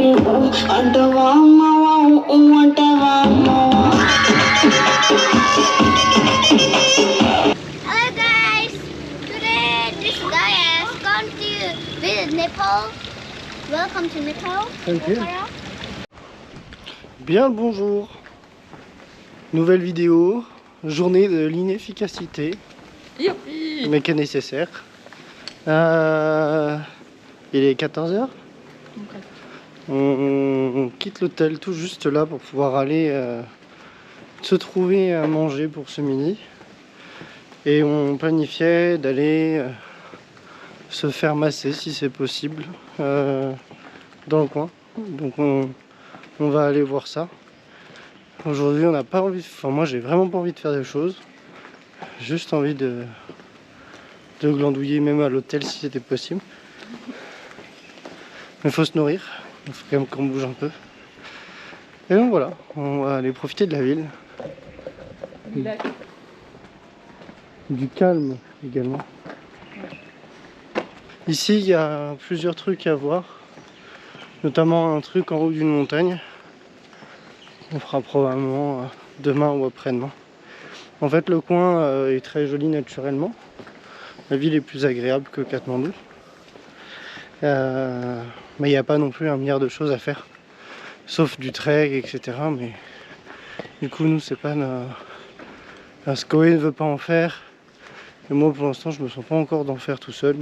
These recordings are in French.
guys, today this guy has gone to visit Nepal. Welcome to Nepal. Thank you. Bien le bonjour. Nouvelle vidéo, journée de l'inefficacité. Youpi. Mais qui est nécessaire. Il est 14h. Okay. On quitte l'hôtel tout juste là pour pouvoir aller se trouver à manger pour ce midi. Et on planifiait d'aller se faire masser si c'est possible dans le coin. Donc on va aller voir ça. Aujourd'hui on n'a pas envie, enfin moi j'ai vraiment pas envie de faire des choses. Juste envie de glandouiller même à l'hôtel si c'était possible. Mais il faut se nourrir, il faut quand même qu'on bouge un peu. Et donc voilà, on va aller profiter de la ville. Du calme également. Ici il y a plusieurs trucs à voir. Notamment un truc en haut d'une montagne. On fera probablement demain ou après-demain. En fait le coin est très joli naturellement. La ville est plus agréable que Katmandou. Mais il n'y a pas non plus un milliard de choses à faire. Sauf du trek, etc. Mais du coup nous c'est pas... Skoé ne veut pas en faire. Et moi pour l'instant je me sens pas encore d'en faire tout seul.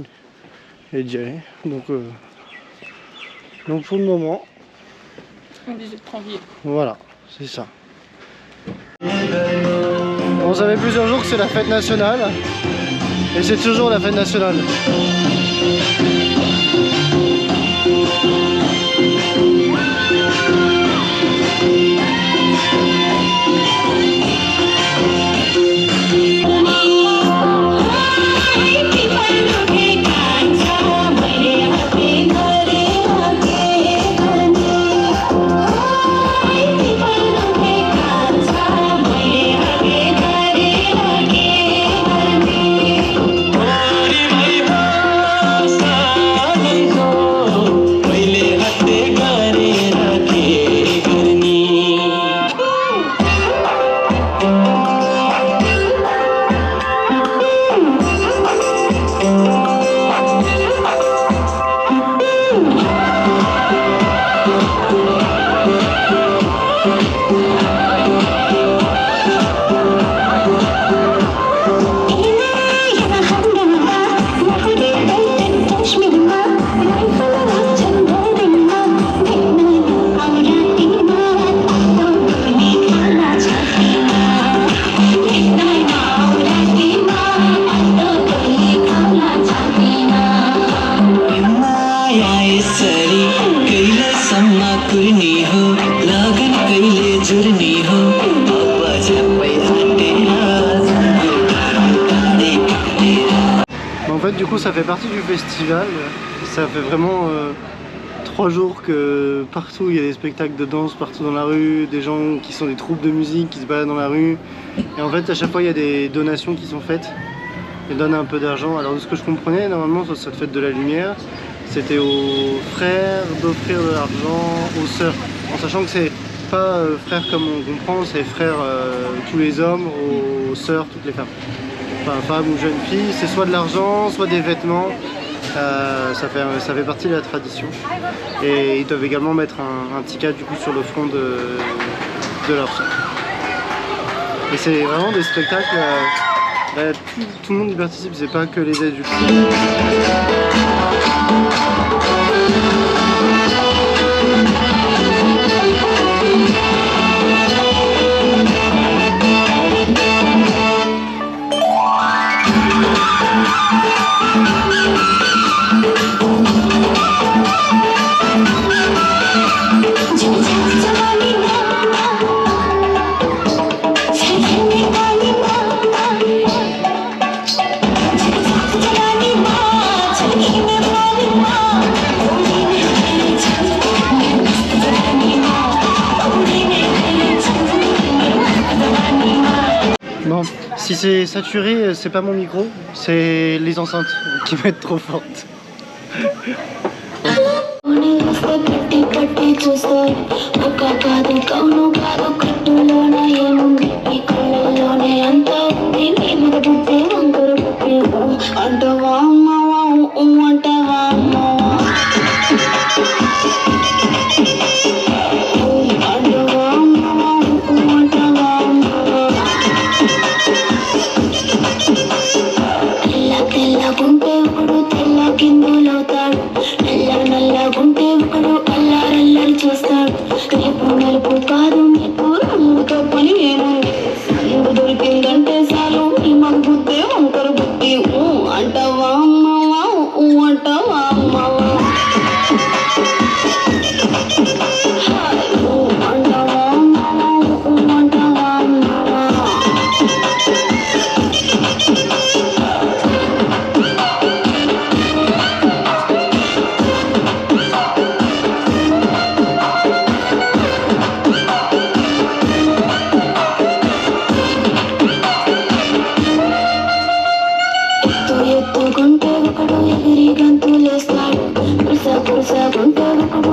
Et d'y aller. Donc pour le moment... On disait tranquille. Voilà, c'est ça. On savait plusieurs jours que c'est la fête nationale. Et c'est toujours la fête nationale. En fait du coup ça fait partie du festival. Ça fait vraiment 3 jours que partout il y a des spectacles de danse partout dans la rue, des gens qui sont des troupes de musique qui se baladent dans la rue. Et en fait à chaque fois il y a des donations qui sont faites. Ils donnent un peu d'argent. Alors de ce que je comprenais, normalement sur cette fête de la lumière, c'était aux frères d'offrir de l'argent aux sœurs. En sachant que c'est pas frères comme on comprend, c'est frères tous les hommes, aux sœurs toutes les femmes. Enfin femmes ou jeunes filles, c'est soit de l'argent, soit des vêtements. Ça fait partie de la tradition. Et ils doivent également mettre un ticket du coup sur le front de leur sœur. Et c'est vraiment des spectacles... tout le monde y participe, c'est pas que les adultes. Bon, si c'est saturé, c'est pas mon micro, c'est les enceintes qui vont être trop fortes. పట్టి చూస్తారు ఒక్క కాదు కౌను కాదు కట్టులోన ఏముంది ఈ కళ్ళల్లోనే అంతా ఉంది నీ మగ బుద్ధి వంకర బుద్ధి అంటవా అమ్మవా అంటవా అమ్మవా అంటవా అమ్మవా అంటవా అమ్మవా తెల్ల తెల్లగుంటే ఒకడు తెల్ల కిందులవుతాడు నల్ల నల్లగుంటే ఒకడు అల్లారల్లరి చేస్తాడు రేపు నలుపు కాదు నీకు రంగుతో పని ఏముంది రంగు దొరికిందంటే చాలు నీ మగ బుద్ధి వంకర బుద్ధి అంటవా అమ్మవా అంటవా అమ్మవా అంటవా అమ్మవా అంటవా అమ్మవా ఎత్తుకుంటే ఒకడు ఎగిరి గంతులేస్తాడు కురుసా ఒకడు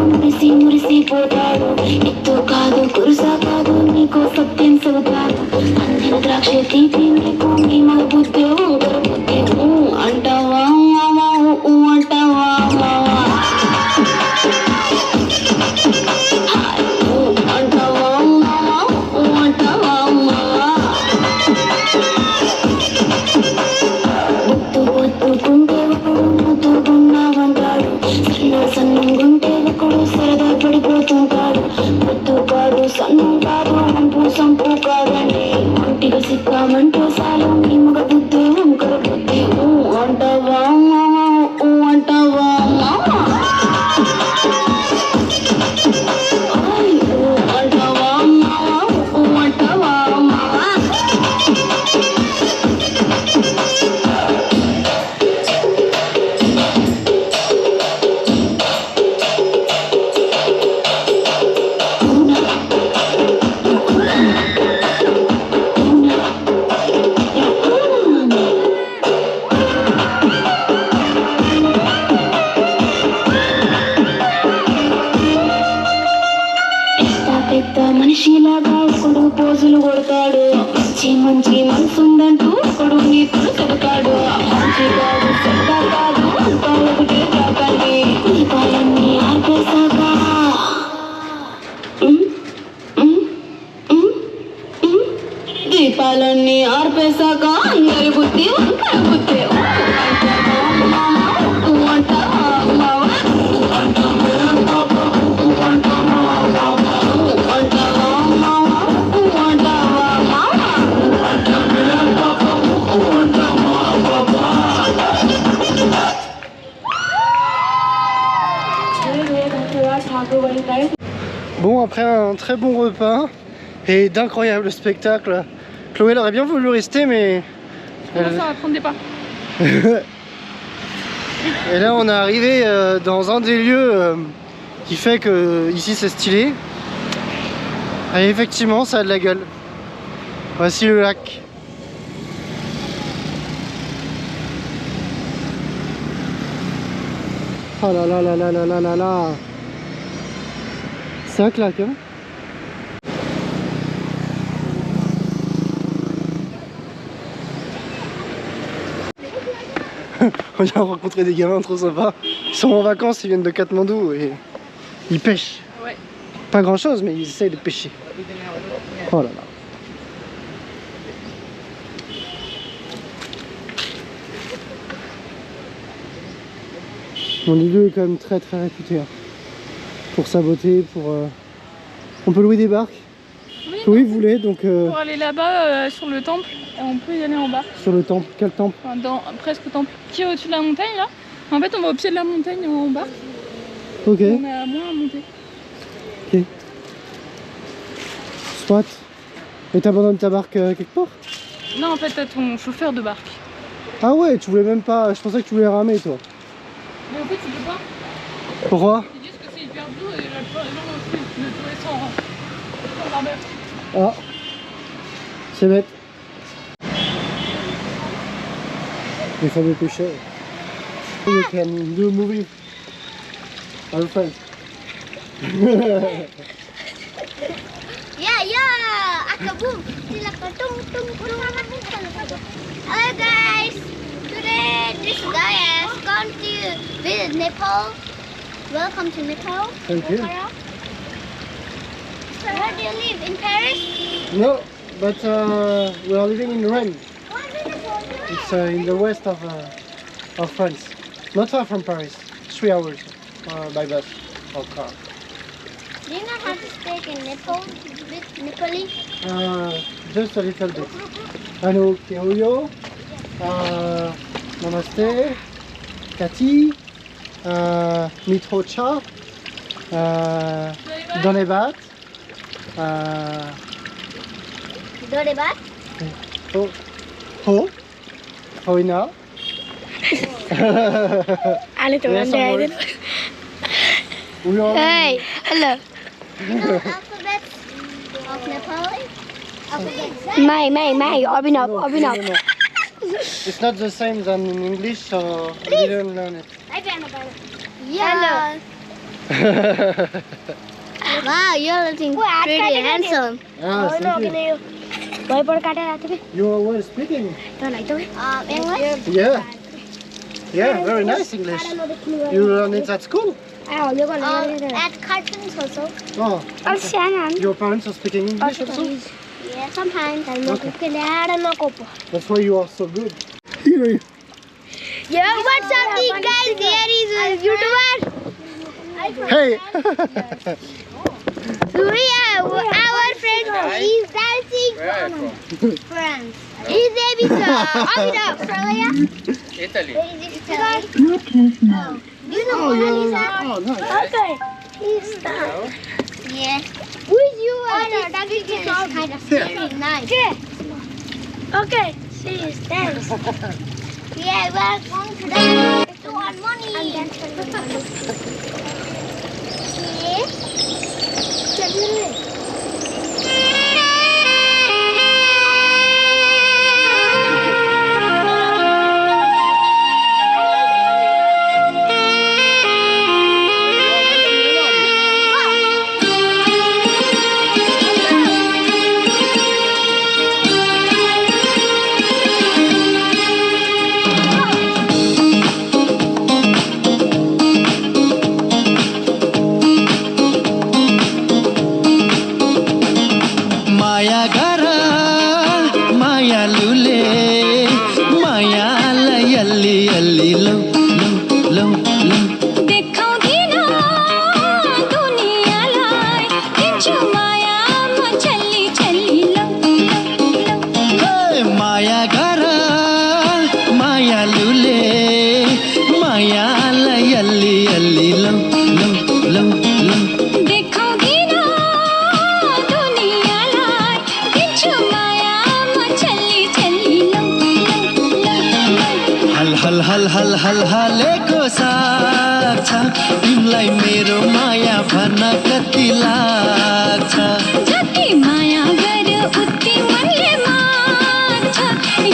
మురిసిపోతాడు ఎత్తు కాదు కురుసా కాదు నీకు సత్యం చెబుతాడు అందిన ద్రాక్ష తీపి నీకు నీ మగ బుద్ధి వంకర బుద్ధి అంటావా మావా అంటావా మావా అంటావా మావా అంటావా మావా పొత్తుకుంటే ఒకడు ముద్దుకున్నావంటాడు సన్నంగుంటే ఒకడు సరదా పడిపోతుంటాడు పొత్తు కాదు సన్నం కాదు అంపు సంపు కాదండి ఒంటిగా సిక్కామంటే చాలు నీ మగ బుద్ధి వంకర బుద్ధి అంటావా మావా అంటావా మావా అంటావా మావా అంటావా మావా పెద్ద మనిషిలాగా ఒకడు పోజులు కొడతాడు మంచి మనసుందంటూ ఒకడు నీతులు చెబుతాడు మంచి కాదు చెడ్డ కాదు అంతా ఒకటే కాకండి దీపాలన్నీ ఆర్పేశాక దీపాలన్నీ ఆర్పేశాక అందరి బుద్ధి వంకర బుద్ధి Bon, après un très bon repas et d'incroyables spectacles, Chloé elle aurait bien voulu rester, mais... Comment ça va prendre des pas? Et là, on est arrivé dans un des lieux qui fait que ici c'est stylé. Et effectivement, ça a de la gueule. Voici le lac. Oh là là là là là là là là. Ça claque, hein. On vient rencontrer des gamins trop sympas. Ils sont en vacances, ils viennent de Katmandou et ils pêchent. Ouais. Pas grand chose, mais ils essayent de pêcher. Oh là là. Bon, l'îlot est quand même très très réputé hein, pour sa beauté, pour... On peut louer des barques. Oui, vous voulez, donc... Pour aller là-bas sur le temple, on peut y aller en bas. Sur le temple, quel temple? Enfin, presque au temple. Qui est au-dessus de la montagne là. En fait, on va au pied de la montagne en barque. Ok. On a moins à monter. Ok. Soit. Et t'abandonnes ta barque quelque part? Non, en fait, t'as ton chauffeur de barque. Ah ouais, tu voulais même pas... Je pensais que tu voulais ramer, toi. Mais en fait, tu peux pas. Pourquoi? Ils disent que c'est hyper dur et la plupart des gens vont le tourner sans barbeur. Ah. C'est bête. Les fameux pêcheurs. You can do a movie. Our friends. Yeah. Akaboom. Tung tung tung. Hello guys. Today this guy has gone to visit Nepal. Welcome to Nepal. Thank you. Where do you live? In Paris? No, but we are living in Rennes. It's in the west of France. Not far from Paris. 3 hours by bus or car. Do you know how to speak in Nepal? With Nepalese? Just a little bit. Anu Keoyo, Namaste, Kati, Mitrocha, Donebat, Dorebat? Ho, Hoina. Yes, some words. Hey, hello. You know alphabets of Nepali? Alphabets. May, Abhinav. No. It's not the same than in English, so I didn't learn it. Yeah. Wow, you're looking pretty handsome. Ah, thank you. You are well speaking. English? Yeah, very nice English. You learn it at school? At cartoons also. Oh, your parents are speaking English also? Yeah, sometimes. That's why you are so good. Yeah, what's up, guys? There is a YouTuber. Hey! Surya, our friend, is dancing. France. His name is Australia. Italy. Where is it? Italy. Oh. Do you know Oh, Mona Lisa? yeah. Oh, nice. Okay. He's yeah. Who is you? That is kind of scary. Nice. Okay, she is dance. Yeah, we're going to dance. To earn money. हलहलेको साथ छ तिमीलाई मेरो माया भन्न कति लाग्छ जति माया गर्यो उति मनले मान्छ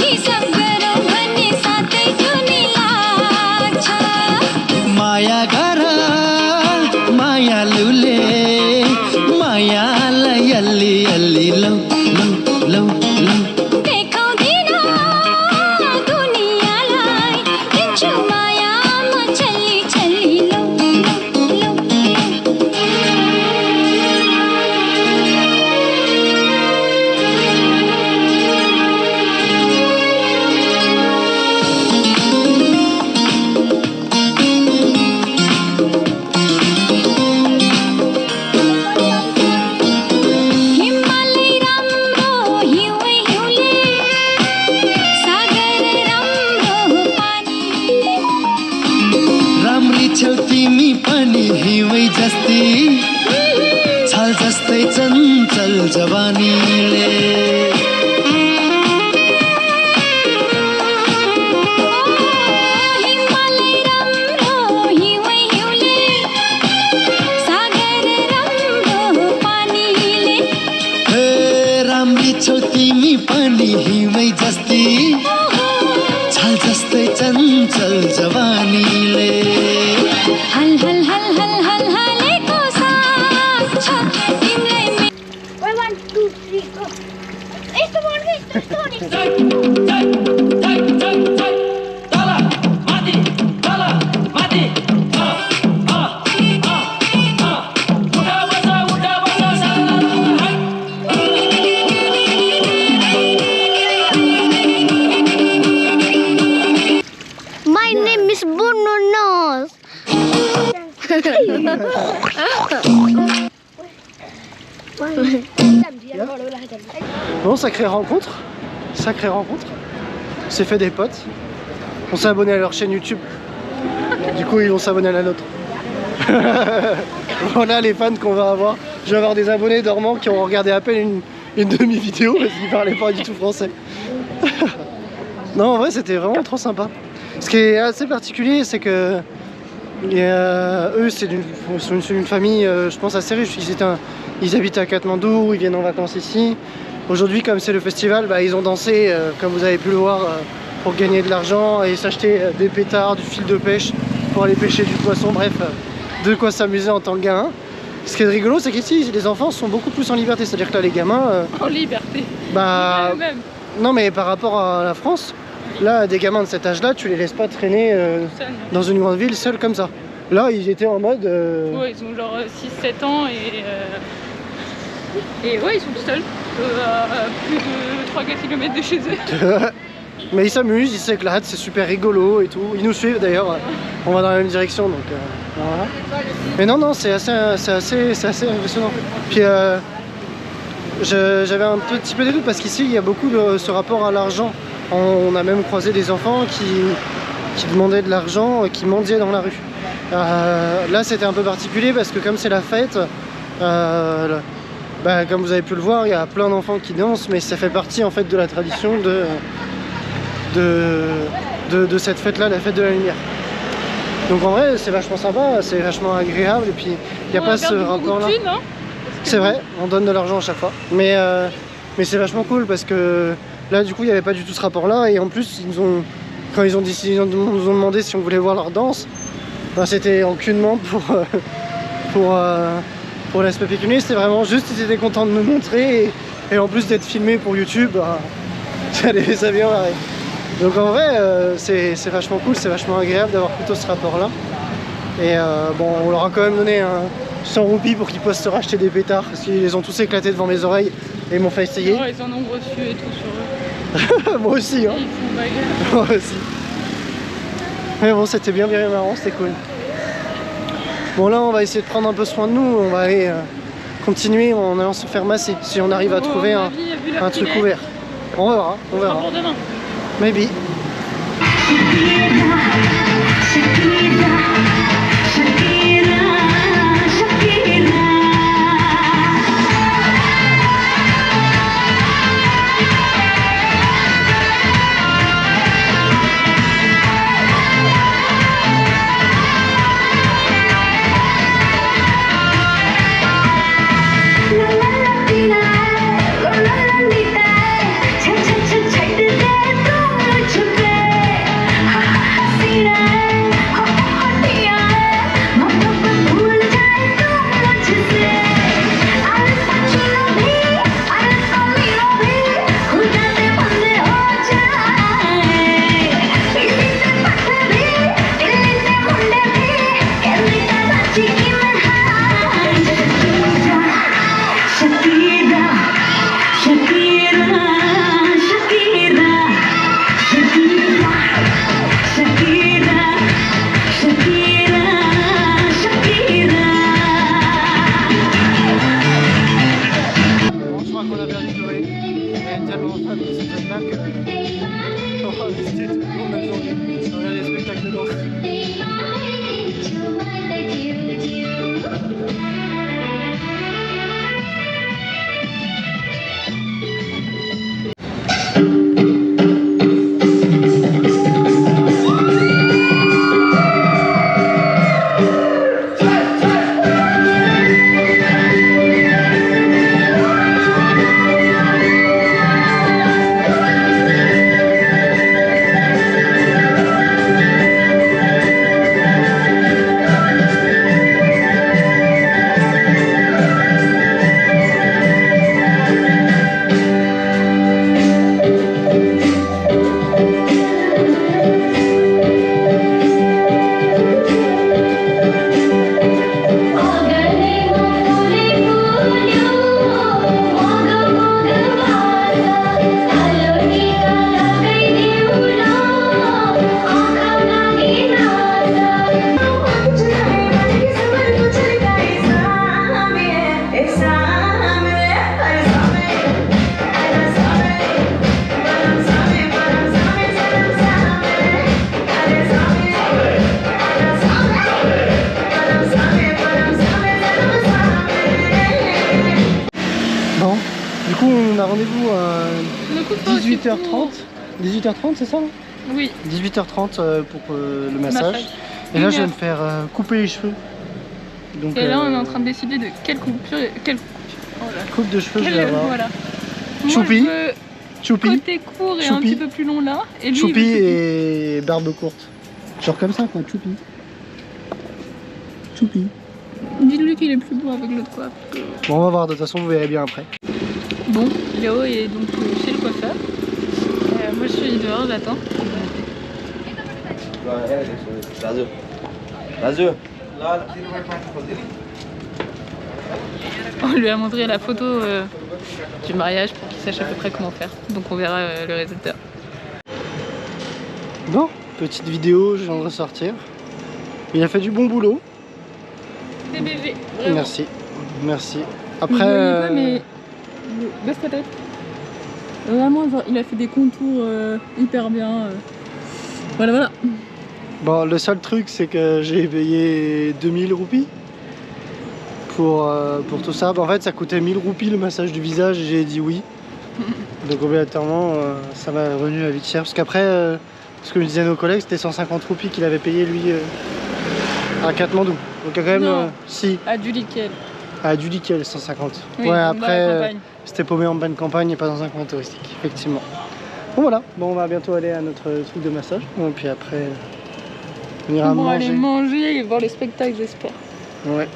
हिसाब गरौ भन्ने साथै जुनी लाग्छ माया गर मायालुले मायालाई अल्ली अल्ली लौ लौ लौ लौ देखाउँदिन दुनियाँलाई दिन्छु माया म छल्ली छल्ली लौ लौ हिमालय राम्रो हिउँ हिउँले सागर राम्रो पानीले राम्री छौ तिमी पनि हिउँ जस्तै छाल जस्तै चञ्चल जवानीले हिमालय राम्रो हिउँ हिउँले सागर राम्रो पानीले हे राम्री छौ तिमी पनि हिउँ जस्तै छाल जस्तै चञ्चल जवानीले हल हल हल हल हल हलेको साथ Bon, sacrée rencontre. Sacrée rencontre. On s'est fait des potes. On s'est abonné à leur chaîne YouTube. Du coup, ils vont s'abonner à la nôtre. Voilà les fans qu'on va avoir. Je vais avoir des abonnés dormants qui ont regardé à peine une demi-vidéo parce qu'ils parlaient pas du tout français. Non, en vrai, c'était vraiment trop sympa. Ce qui est assez particulier, c'est que eux, c'est une famille, je pense, assez riche. Ils habitent à Katmandou, ils viennent en vacances ici. Aujourd'hui, comme c'est le festival, bah, ils ont dansé, comme vous avez pu le voir, pour gagner de l'argent et s'acheter des pétards, du fil de pêche pour aller pêcher du poisson, bref, de quoi s'amuser en tant que gamin. Ce qui est rigolo, c'est qu'ici, les enfants sont beaucoup plus en liberté, c'est-à-dire que là, les gamins... En liberté. Bah... Même. Non, mais par rapport à la France, là, des gamins de cet âge-là, tu les laisses pas traîner dans une grande ville seuls comme ça. Là, ils étaient en mode... Ouais, ils ont genre 6-7 ans et ouais, ils sont tout seuls, à plus de 3-4 km de chez eux. Mais ils s'amusent, ils s'éclatent, c'est super rigolo et tout. Ils nous suivent d'ailleurs, on va dans la même direction, donc voilà. Mais non, c'est assez impressionnant. Puis j'avais un petit peu des doutes parce qu'ici, il y a beaucoup de ce rapport à l'argent. On a même croisé des enfants qui demandaient de l'argent, qui mendiaient dans la rue. Là, c'était un peu particulier parce que comme c'est la fête, bah, comme vous avez pu le voir, il y a plein d'enfants qui dansent, mais ça fait partie en fait de la tradition de cette fête-là, la fête de la lumière. Donc en vrai, c'est vachement sympa, c'est vachement agréable, et puis il n'y a pas ce rapport-là. Hein, c'est vrai, on donne de l'argent à chaque fois, mais c'est vachement cool parce que là, du coup, il n'y avait pas du tout ce rapport-là, et en plus, quand ils nous ont demandé si on voulait voir leur danse, ben, c'était aucunement pour l'aspect pécuniaire, c'était vraiment juste, ils étaient contents de nous montrer, et en plus d'être filmés pour YouTube, bah, ça a bien marré. Donc en vrai, c'est vachement cool, c'est vachement agréable d'avoir plutôt ce rapport-là. Et bon, on leur a quand même donné 100 roupies pour qu'ils puissent se racheter des pétards, parce qu'ils les ont tous éclatés devant mes oreilles, et ils m'ont fait essayer. Ouais, ils en ont reçu et tout sur eux. Moi aussi, hein. Et ils font bagarre. Moi aussi. Mais bon, c'était bien marrant, c'était cool. Bon, là, on va essayer de prendre un peu soin de nous, on va aller continuer en allant se faire masser, si on arrive à trouver un truc ouvert. On verra, on verra. Pour demain. Maybe. Mira on a rendez-vous à Le coup de poing, 18h30. 18h30, c'est ça? Oui. 18h30 pour le massage. Et là, Une je vais heure. me faire couper les cheveux. Donc, Et là, on est en train de décider de quelle coupe coupe de cheveux je vais avoir. Voilà. Moi, Choupi. je veux Choupi, côté court et un Choupi. petit peu plus long là. Et lui, il choupi veut et barbe courte. Genre comme ça quoi, choupi. Choupi. Dites-lui qu'il est plus beau avec l'autre coiffe. Bon, on va voir, de toute façon, vous verrez bien après. Bon, Léo est donc chez le coiffeur. Moi, je suis dehors, j'attends. On lui a montré la photo du mariage pour qu'il sache à peu près comment faire. Donc on verra le résultat. Bon, petite vidéo, je viens de ressortir. Il a fait du bon boulot. Des bébés. Merci, merci. Après, Après, mais baisse ta tête. Vraiment, genre, il a fait des contours hyper bien. Voilà, voilà. bon, le seul truc, c'est que j'ai payé 2000 roupies pour tout ça. En fait, ça coûtait 1000 roupies le massage du visage et j'ai dit oui. Donc obligatoirement, ça m'a revenu à vite cher. Parce qu'après, ce que me disaient nos collègues, c'était 150 roupies qu'il avait payé lui à Katmandou. Donc il y a quand même, Non. si, À du lickel. à Dulikel 150. Oui, ouais, dans après, la campagne. c'était paumé en pleine campagne et pas dans un coin touristique, effectivement. Bon voilà, bon, on va bientôt aller à notre truc de massage. Et puis après, on ira On va manger. aller manger et voir les spectacles, j'espère. Ouais.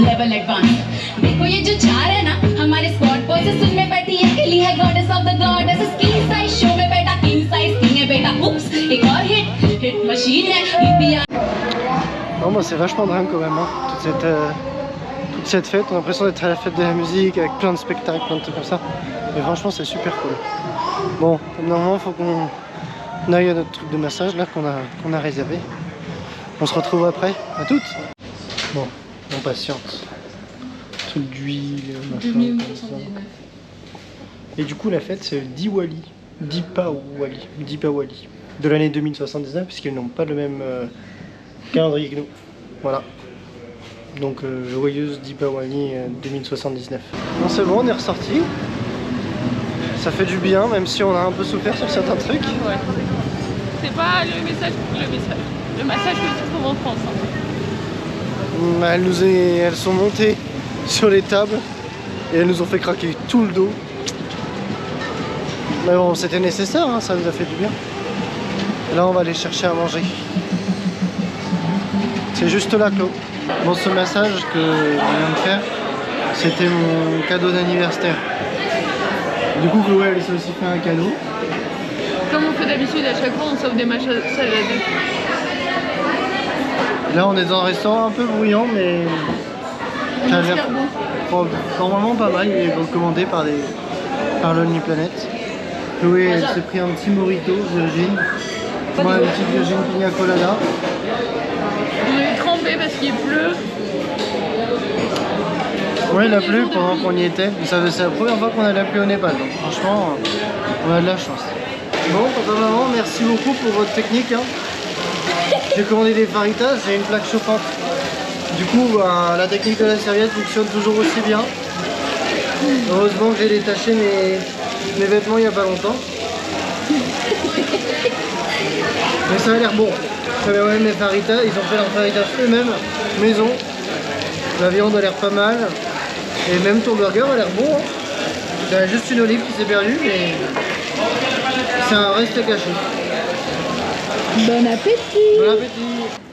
Level advance देखो ये जो चार है ना हमारे squad position में बैठी है किली है goddess of the goddess king size show में बैठा किंग साइज किंग है बेटा उप्स एक और हिट मशीन है UPR Non, moi c'est vachement dingue quand même, hein. Toute cette fête, on a l'impression d'être à la fête de la musique avec plein de spectacles, plein de trucs comme ça. Mais franchement c'est super cool. Bon, normalement il faut qu'on aille à notre truc de massage là qu'on a réservé. On se retrouve après, à toutes. Bon, on patiente. Truc d'huile, machin. 2079. Et du coup la fête c'est le Diwali, Deepawali, de l'année 2079 puisqu'ils n'ont pas le même calendrier que nous. Voilà. Donc joyeuse Deepawali 2079. Bon c'est bon, on est ressorti. Ça fait du bien même si on a un peu souffert sur certains trucs. Ouais. C'est pas le massage que tu trouves en France. Hein. Elles sont montées sur les tables et elles nous ont fait craquer tout le dos. Mais bon, c'était nécessaire, hein, ça nous a fait du bien. Et là, on va aller chercher à manger. C'est juste là, Claude. Bon, ce massage que je viens de faire, c'était mon cadeau d'anniversaire. Du coup, Chloé, elle s'est aussi fait un cadeau. Comme on fait d'habitude, à chaque fois on sauve des massages à deux. Là, on est dans un restaurant un peu bruyant, mais ça a l'air normalement pas mal. Il est recommandé par Lonely Planet. Chloé, elle s'est pris un petit mojito, Virgin. Moi, une petite Virgin Pina Colada. On est trempés parce qu'il pleut. Ouais, il a plu pendant qu'on y était. C'est la première fois qu'on a la pluie au Népal. Donc franchement, on a de la chance. Bon, papa, maman, merci beaucoup pour votre technique. Hein. J'ai commandé des faritas, j'ai une plaque chauffante. Du coup, la technique de la serviette fonctionne toujours aussi bien. Heureusement que j'ai détaché mes vêtements il n'y a pas longtemps. Mais ça a l'air bon. J'avais même mes faritas, ils ont fait leurs faritas eux-mêmes, maison. La viande a l'air pas mal. Et même ton burger a l'air bon. Hein. Il y a juste une olive qui s'est perdue, mais c'est un reste caché. Bon appétit! Bon appétit!